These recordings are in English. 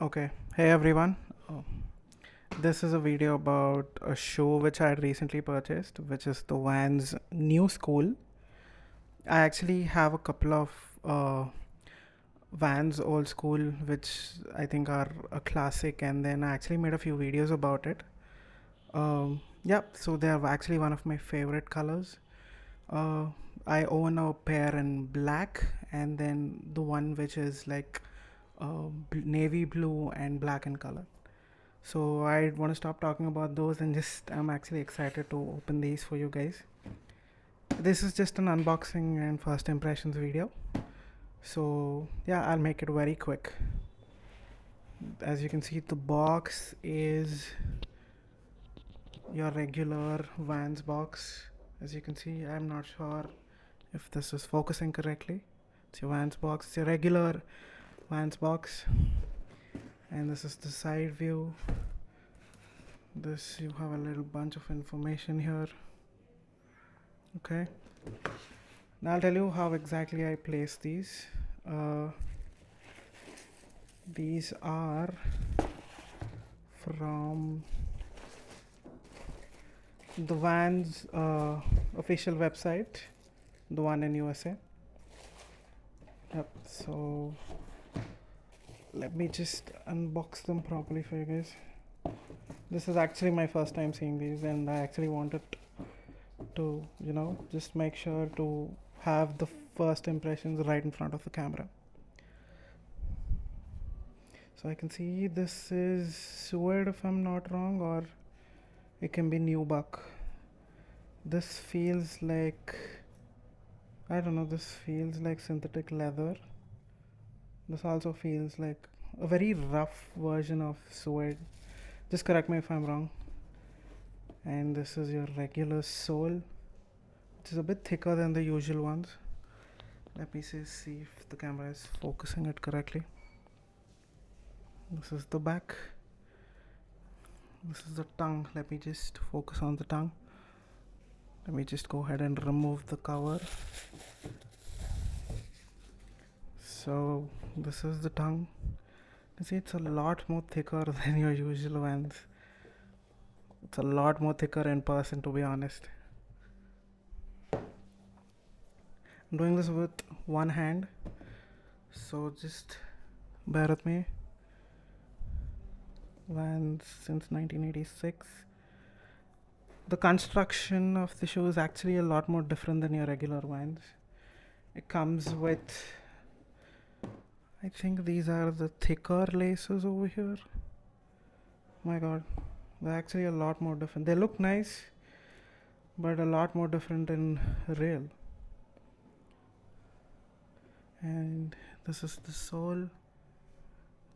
Okay, hey everyone. Uh, this is a video about a shoe which I had recently purchased, which is the Vans new Skool. I actually have a couple of Vans old school, which I think are a classic, and then I actually made a few videos about it. Yeah, so they are actually one of my favorite colors. Uh, I own a pair in black, and then the one which is like navy blue and black in color. So I want to stop talking about those and just I'm actually excited to open these for you guys. This is just an unboxing and first impressions video. So yeah, I'll make it very quick. As you can see, the box is your regular Vans box. As you can see, I'm not sure if this is focusing correctly. It's your Vans box. It's your regular Vans box. And this is the side view. This, you have a little bunch of information here. Okay, now I'll tell you how exactly I place these. These are from the Vans official website, the one in USA. Yep, so let me just unbox them properly for you guys. This is actually my first time seeing these, and I actually wanted to, just make sure to have the first impressions right in front of the camera. So I can see this is suede if I'm not wrong, or it can be nubuck. This feels like, I don't know, this feels like synthetic leather. This also feels like a very rough version of suede. Just correct me if I'm wrong. And this is your regular sole, which is a bit thicker than the usual ones. Let me see if the camera is focusing it correctly. This is the back. This is the tongue. Let me just focus on the tongue. Let me just go ahead and remove the cover. So this is the tongue. You see, it's a lot more thicker than your usual Vans. It's a lot more thicker in person, to be honest. I'm doing this with one hand, so just bear with me. Vans since 1986. The construction of the shoe is actually a lot more different than your regular Vans. It comes with, I think these are the thicker laces over here. My god, they're actually a lot more different. They look nice, but a lot more different in real. And this is the sole.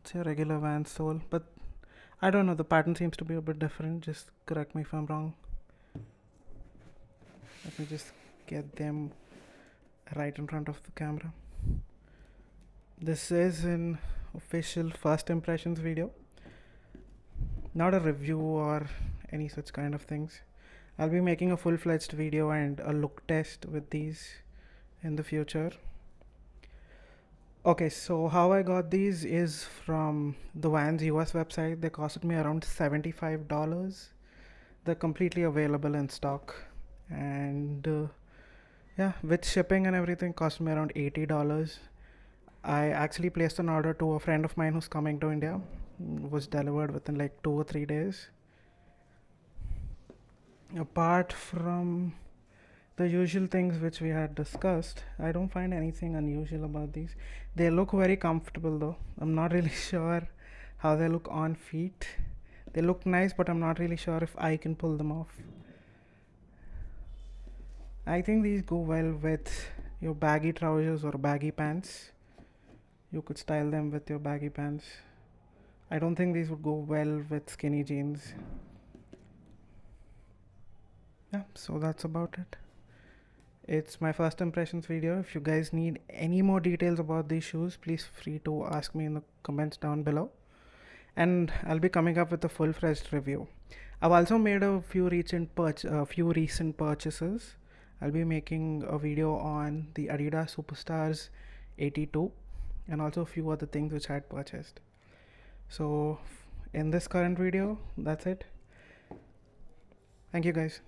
It's a regular Vans sole, but I don't know, the pattern seems to be a bit different. Just correct me if I'm wrong. Let me just get them right in front of the camera. This is an official first impressions video, not a review or any such kind of things. I'll be making a full-fledged video and a look test with these in the future. Okay, so how I got these is from the Vans US website. They costed me around $75. They're completely available in stock, and yeah, with shipping and everything cost me around $80. I actually placed an order to a friend of mine who's coming to India. It was delivered within like 2 or 3 days. Apart from the usual things which we had discussed, I don't find anything unusual about these. They look very comfortable though. I'm not really sure how they look on feet. They look nice, but I'm not really sure if I can pull them off. I think these go well with your baggy trousers or baggy pants. You could style them with your baggy pants. I don't think these would go well with skinny jeans. Yeah, so that's about it. It's my first impressions video. If you guys need any more details about these shoes, please free to ask me in the comments down below. And I'll be coming up with a full-fledged review. I've also made a few recent purchases. I'll be making a video on the Adidas Superstars 82 and also a few other things which I had purchased. So in this current video, that's it. Thank you guys.